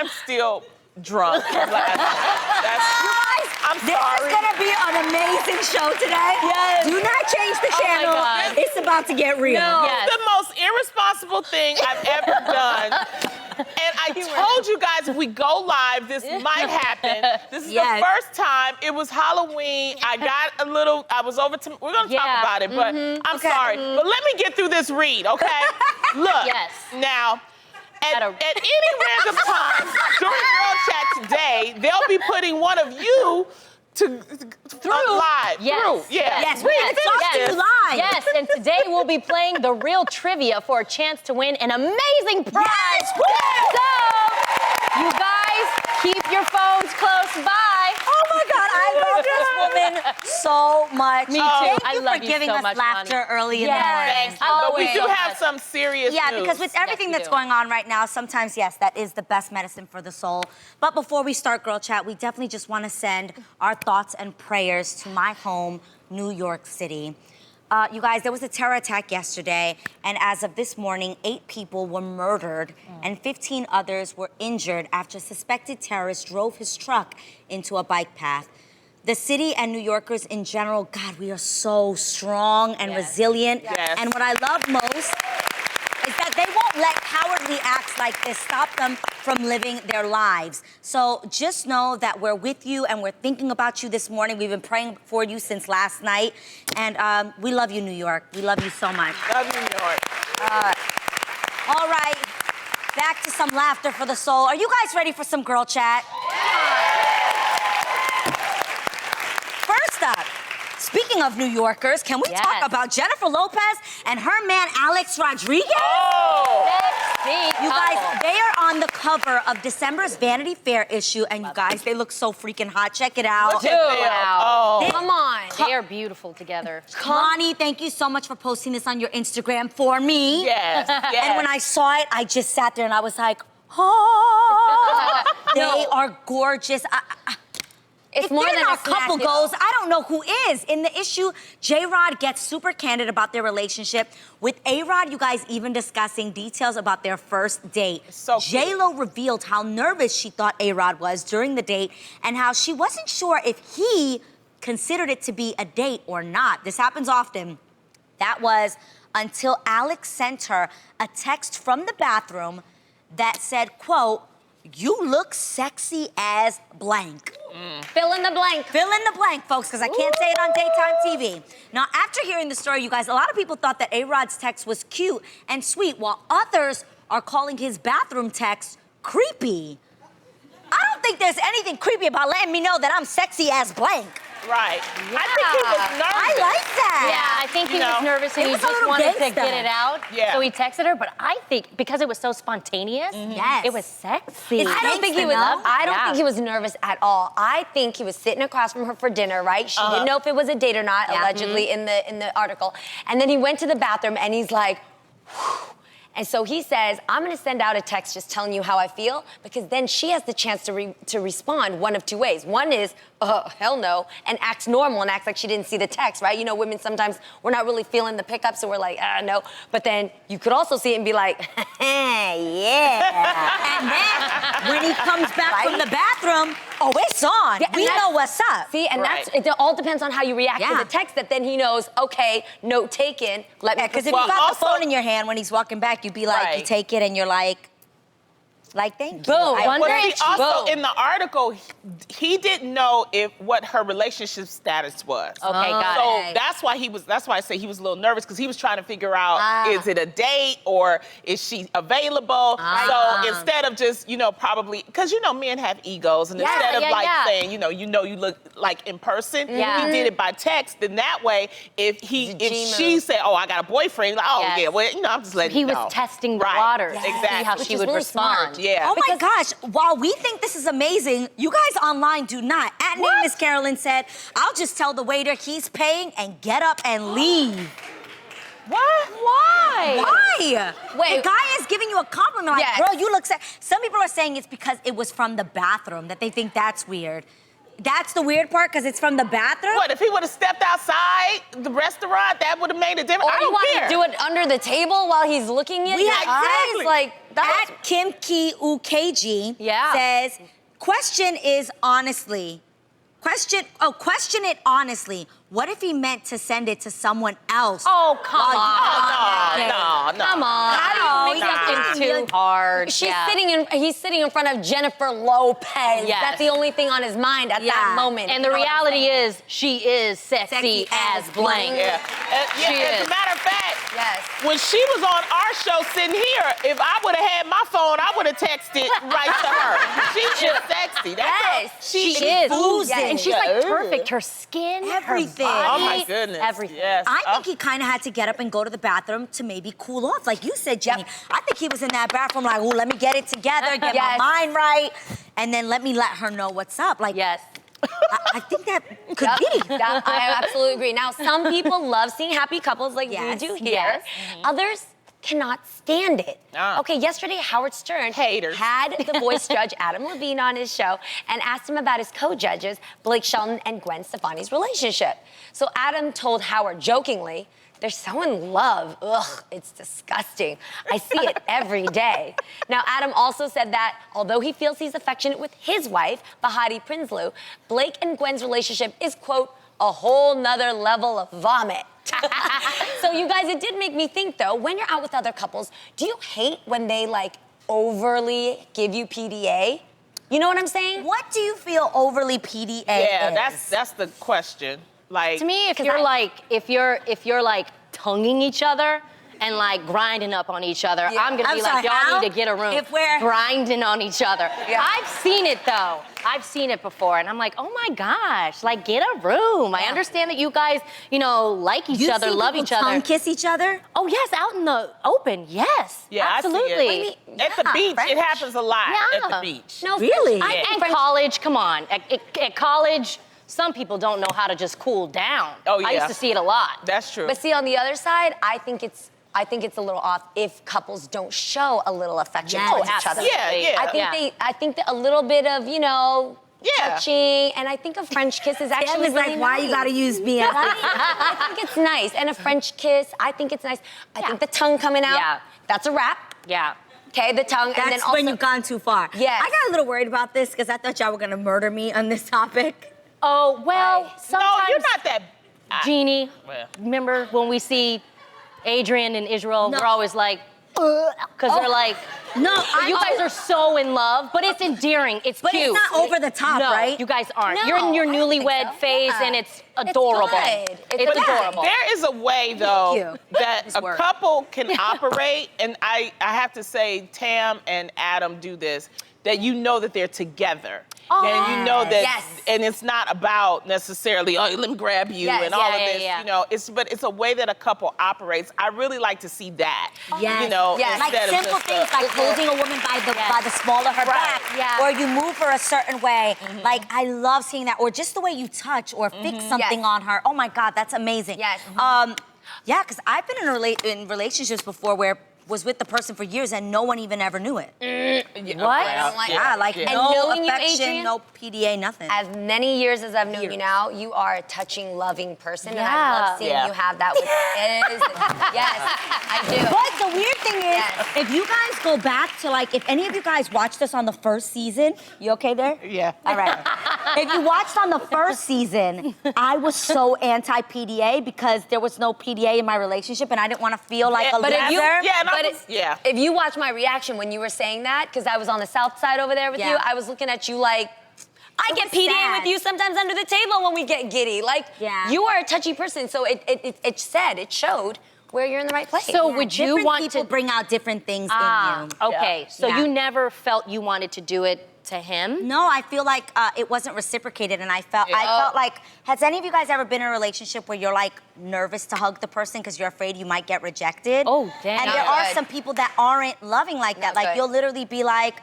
I'm still drunk from last night. I'm sorry. This is gonna be an amazing show today. Yes. Do not change the channel. Oh my God. It's about to get real. No. It's the most irresponsible thing I've ever done. And I told you guys if we go live, this might happen. This is the first time. It was Halloween. I got a little, I was over to, we're gonna talk about it, but I'm sorry. But let me get through this read, okay? Look, now, at any random time during Girl Chat today, they'll be putting one of you live. Yes. Yes, we have to talk to you live. Yes, and today we'll be playing the real trivia for a chance to win an amazing prize. Yes. So, you guys, keep your phones close by. Oh my God, I love this woman so much. Me too. Thank you love for you giving so us much, laughter Loni. early in the morning. But we do have some serious news. Because with everything that's going on right now, sometimes, yes, that is the best medicine for the soul. But before we start Girl Chat, we definitely just want to send our thoughts and prayers to my home, New York City. You guys, there was a terror attack yesterday, and as of this morning, 8 people were murdered and 15 others were injured after a suspected terrorist drove his truck into a bike path. The city and New Yorkers in general, God, we are so strong and resilient. Yes. And what I love most is that they won't let cowardly acts like this stop them from living their lives. So just know that we're with you and we're thinking about you this morning. We've been praying for you since last night. And we love you, New York. We love you so much. Love you, New York. All right, back to some laughter for the soul. Are you guys ready for some Girl Chat? First up, speaking of New Yorkers, can we talk about Jennifer Lopez and her man, Alex Rodriguez? You guys, they are on the cover of December's Vanity Fair issue, and you guys, they look so freaking hot. Check it out. Come on. They are beautiful together. Loni, thank you so much for posting this on your Instagram for me. Yes. And when I saw it, I just sat there and I was like, oh, they are gorgeous. It's if more they're than not a snack couple deal. goals, I don't know who is. In the issue, J-Rod gets super candid about their relationship, with A-Rod, you guys, even discussing details about their first date. So J-Lo revealed how nervous she thought A-Rod was during the date and how she wasn't sure if he considered it to be a date or not. This happens often. That was until Alex sent her a text from the bathroom that said, quote, "You look sexy as blank." Fill in the blank. Fill in the blank, folks, because I can't say it on daytime TV. Now, after hearing the story, you guys, a lot of people thought that A-Rod's text was cute and sweet, while others are calling his bathroom text creepy. I don't think there's anything creepy about letting me know that I'm sexy as blank. Right. I think he was nervous. I like that. Yeah, I think he was nervous and he was a just little wanted to gangsta. get it out. Yeah. So he texted her, but I think because it was so spontaneous, Yes. it was sexy. It's I don't think gangsta, he was. no? I don't think he was nervous at all. I think he was sitting across from her for dinner, right? She didn't know if it was a date or not, allegedly in the article. And then he went to the bathroom and he's like, whew. And so he says, I'm gonna send out a text just telling you how I feel, because then she has the chance to respond one of two ways. One is, hell no, and acts normal and acts like she didn't see the text, right? You know, women sometimes, we're not really feeling the pickup, so we're like, no. But then you could also see it and be like, yeah. And then, when he comes back from the bathroom, oh, it's on. Yeah, We know what's up. See, and it all depends on how you react to the text, that then he knows, okay, note taken, let me Because if proceed. you got the phone in your hand when he's walking back, you'd be like, you take it and you're like, thank you. Boom. Also, in the article, he didn't know what her relationship status was. Okay, got So it. that's why I say he was a little nervous, because he was trying to figure out, is it a date or is she available? So instead of just, probably, because men have egos, and instead of saying, you look like in person, he did it by text. Then that way, if she said, oh, I got a boyfriend, like, I'm just letting you know. He was testing the waters to see how she would respond. Yeah. Oh my gosh, while we think this is amazing, you guys online do not. At name, Miss Carolyn said, I'll just tell the waiter he's paying and get up and leave. What? Why? Wait. The guy is giving you a compliment, like, Yes. girl, you look sexy. Some people are saying it's because it was from the bathroom, that they think that's weird. that's the weird part because it's from the bathroom? What, if he would have stepped outside the restaurant, that would have made a difference? Or I you don't want care. to do it under the table while he's looking at We your had- eyes? Exactly. Like, that At Kim Ki UKG says, question it honestly. What if he meant to send it to someone else? Oh, come on. No. Come on. How do you make something too hard? He's sitting in front of Jennifer Lopez. Yes. That's the only thing on his mind at that moment. And the reality is, she is sexy as blank. Yeah. She As is. a matter of fact, Yes. when she was on our show sitting here, if I would have had my phone, I would have texted right to her. She's just sexy. That girl, Yes. She is. oozing. And she's like perfect. Her skin, Everything. Her body, Oh my goodness. everything. Yes. I think he kind of had to get up and go to the bathroom to maybe cool off, like you said, Jenny. I think he was in that bathroom like, ooh, let me get it together, get my mind right, and then let her know what's up. Like, Yes. I think that could be. I absolutely agree. Now, some people love seeing happy couples like Yes. we do here. Yes. Others cannot stand it. Okay, yesterday Howard Stern Haters. had the voice judge Adam Levine on his show and asked him about his co-judges, Blake Shelton and Gwen Stefani's relationship. So Adam told Howard jokingly, they're so in love. Ugh, it's disgusting. I see it every day. Now, Adam also said that although he feels he's affectionate with his wife, Bahati Prinsloo, Blake and Gwen's relationship is, quote, a whole nother level of vomit. So you guys, it did make me think though, when you're out with other couples, do you hate when they like overly give you PDA? You know what I'm saying? What do you feel overly PDA Yeah, is? that's the question. Like, To me, if you're like tonguing each other and like grinding up on each other, I'm gonna be like, y'all need to get a room. If we're grinding on each other. Yeah. I've seen it though. I've seen it before, and I'm like, oh my gosh, like get a room. I understand that you guys, like each other, love each other. Tongue kiss each other? Oh yes, out in the open, yes, yeah, absolutely. I see it. At the beach, it happens a lot at the Yeah. beach. No, Really? And college, come on. At college, some people don't know how to just cool down. Oh, yeah. I used to see it a lot. That's true. But see, on the other side, I think it's a little off if couples don't show a little affection Yes. towards each other. Yeah. I think that a little bit of, touching, and I think a French kiss is actually Sam is really like, why nice. you gotta use me? I think it's nice. And a French kiss, I think it's nice. I think the tongue coming out, that's a wrap. Yeah. Okay, the tongue, and then That's also when you've gone too far. Yes. I got a little worried about this because I thought y'all were gonna murder me on this topic. Oh, well, sometimes. No, you're not that. Jeannie, Well. remember when we see Adrian and Israel, No. we're always like, because they're like, No, you guys are so in love, but it's endearing, it's But cute. it's not over the top, no, right? you guys aren't. No, You're in your I don't think newlywed so. phase, Yeah. and it's adorable. good. It's It's good. adorable. There is a way, though, you. that Nice a work. couple can operate, and I have to say, Tam and Adam do this, that you know that they're together. And you know that, Yes. and it's not about necessarily, oh, let me grab you Yes. and all of Yeah, this, yeah. but it's a way that a couple operates. I really like to see that, Yes. Yes. Like instead of simple just things like holding a woman by the small of her back, Yeah. or you move her a certain way. Like I love seeing that, or just the way you touch or fix something Yes. on her. Oh my God, that's amazing. Yes. Yeah, because I've been in relationships before where was with the person for years and no one even ever knew it. What? I don't like Yeah, like And no knowing you, affection, Adrian, no PDA, nothing. as many years as I've known you Years. now, you are a touching, loving person, and I Yeah. love seeing Yeah. you have that with yes, I do. But the weird thing is, Yes. if you guys go back to like, if any of you guys watched us on the first season, you okay there? Yeah. All right. If you watched on the first season, I was so anti-PDA because there was no PDA in my relationship and I didn't want to feel like a But loser. if you, Yeah. if you watch my reaction when you were saying that, because I was on the south side over there with Yeah. you, I was looking at you like, I It get was PDA sad. with you sometimes under the table when we get giddy. Like, Yeah. you are a touchy person, so it showed where you're in the right place. So Yeah, would you different want people to bring out different things in you? Okay, so Yeah. you never felt you wanted to do it to him? No, I feel like it wasn't reciprocated, and I felt like. Has any of you guys ever been in a relationship where you're like nervous to hug the person because you're afraid you might get rejected? Oh, damn. And Not there are good. some people that aren't loving like that. Not Like good. you'll literally be like,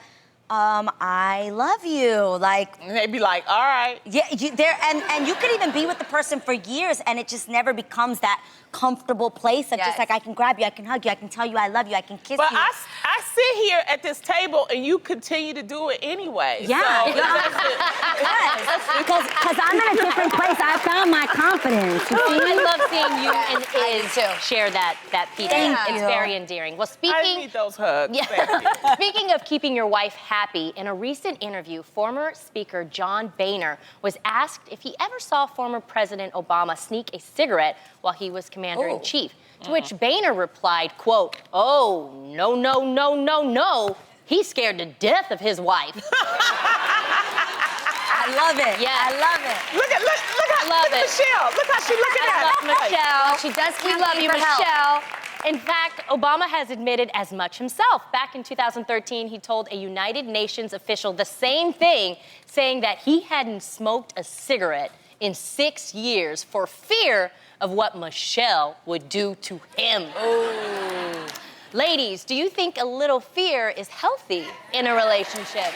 I love you. Like, And they'd be like, all right. yeah, and you could even be with the person for years, and it just never becomes that comfortable place of just like, I can grab you, I can hug you, I can tell you I love you, I can kiss But you. I sit here at this table and you continue to do it anyway. Yeah. So Because I'm in a different place. I found my confidence. You see? I love seeing you and I Iz do too. share that piece. Thank It's you. very endearing. Well, I need those hugs. Yeah. Thank you. Speaking of keeping your wife happy, in a recent interview, former Speaker John Boehner was asked if he ever saw former President Obama sneak a cigarette while he was commander-in-chief. To which Boehner replied, quote, "Oh, no, no, no, no, no. He's scared to death of his wife." I love it. Yeah. I love it. Look at Michelle. Look how she looking I at love us. Michelle. She does We campaign love you, for help. Michelle. In fact, Obama has admitted as much himself. Back in 2013, he told a United Nations official the same thing, saying that he hadn't smoked a cigarette in 6 years for fear of what Michelle would do to him. Oh. Ladies, do you think a little fear is healthy in a relationship?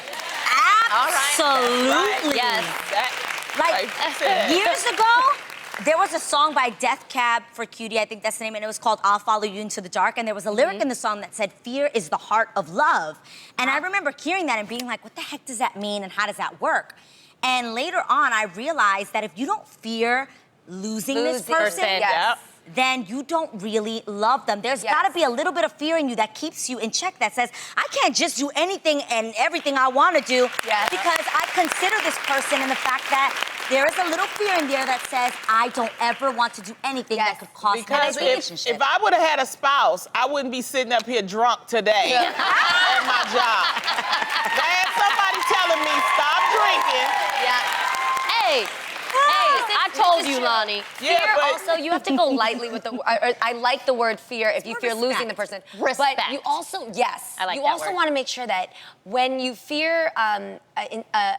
Absolutely. Yes. Like, years ago, there was a song by Death Cab for Cutie, I think that's the name, and it was called I'll Follow You Into the Dark, and there was a lyric in the song that said, fear is the heart of love. And I remember hearing that and being like, what the heck does that mean and how does that work? And later on, I realized that if you don't fear losing this person, yes. then you don't really love them. There's gotta be a little bit of fear in you that keeps you in check, that says, I can't just do anything and everything I wanna do because I consider this person, and the fact that there is a little fear in there that says, I don't ever want to do anything that could cost me Because this relationship. if I would have had a spouse, I wouldn't be sitting up here drunk today at my job. I had somebody telling me, stop drinking. Hey, I told you, Loni. Fear also, you have to go lightly with the, I like the word fear if you fear losing the person. Respect. But you also, I like you that also word. want to make sure that when you fear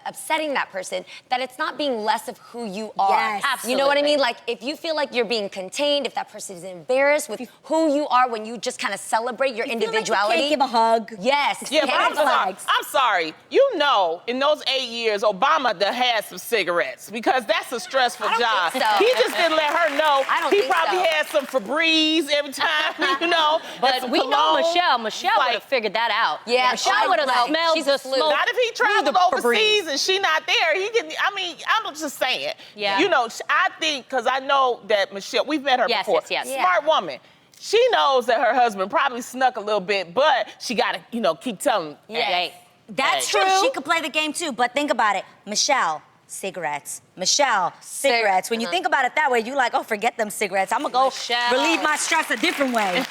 upsetting that person, that it's not being less of who you are. Yes. You know what I Absolutely. mean? Like, if you feel like you're being contained, if that person is embarrassed with who you are when you just kind of celebrate your individuality. You can't give a hug. Yes. Yeah, but Red flags. I'm sorry. You know, in those 8 years, Obama done had some cigarettes because that's a stressful job. think so. He just didn't let her know. I don't he think probably so. had some Febreze every time, you know. and But some we know cologne. Michelle Like, would have figured that out. Yeah, Michelle would have well, smelled she's the a sleuth. smoke. Not if he traveled the overseas Febreze. and she not there. He can. I mean, I'm just saying. Yeah. You know, I think because I know that Michelle. We've met her Yes, before. yes, yes. Smart woman. She knows that her husband probably snuck a little bit, but she gotta, keep telling him. Hey. That's Hey. true. She could play the game too, but think about it. Michelle, cigarettes. Michelle, cigarettes. When you think about it that way, you like, oh, forget them cigarettes. I'm gonna go Michelle. relieve my stress a different way.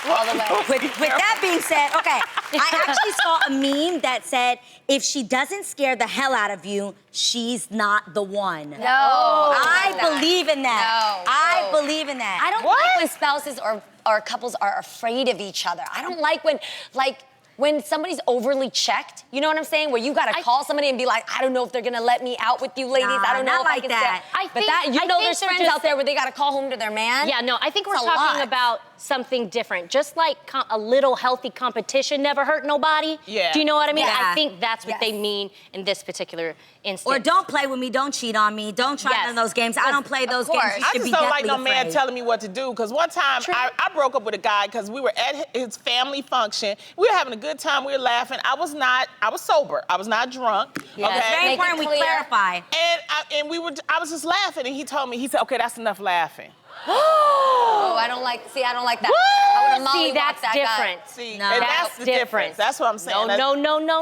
All the way. With that being said, okay, I actually saw a meme that said, if she doesn't scare the hell out of you, she's not the one. No. I believe in that. No. I believe in that. I don't like when spouses or couples are afraid of each other. I don't like when somebody's overly checked. You know what I'm saying? Where you gotta call somebody and be like, I don't know if they're gonna let me out with you ladies. Nah, I don't know not if like I can that. stay. But I there's think they're friends just- out there where they gotta call home to their man. Yeah, no, I think we're It's a talking lot. about something different. Just like a little healthy competition never hurt nobody. Yeah. Do you know what I mean? Yeah. I think that's what Yes. they mean in this particular instance. Or don't play with me, don't cheat on me, don't try none of those games. I don't play those games. course. You I should just be don't like deathly no man afraid. telling me what to do. Because one time I broke up with a guy because we were at his family function. We were having a good time. We were laughing. I was sober. I was not drunk. Yeah, okay? it's very Make it important we clear. clarify. And I was just laughing, and he said, okay, that's enough laughing. Oh, I don't like that. I would've See, mollywhopped that's that different. guy. See, No. and That's that's the difference. That's what I'm saying. No.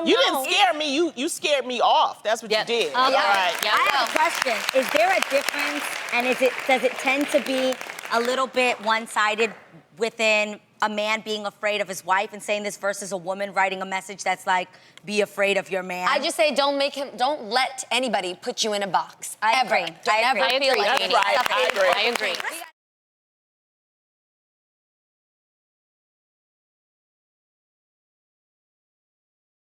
You didn't scare me. You scared me off. That's what Yep. you did. Okay. All right. Yeah. I have a question. Is there a difference, and does it tend to be a little bit one-sided within a man being afraid of his wife and saying this versus a woman writing a message that's like, be afraid of your man? I just say don't let anybody put you in a box. I Ever. agree. Don't I ever agree. feel I like agree. That's right. I agree. I agree.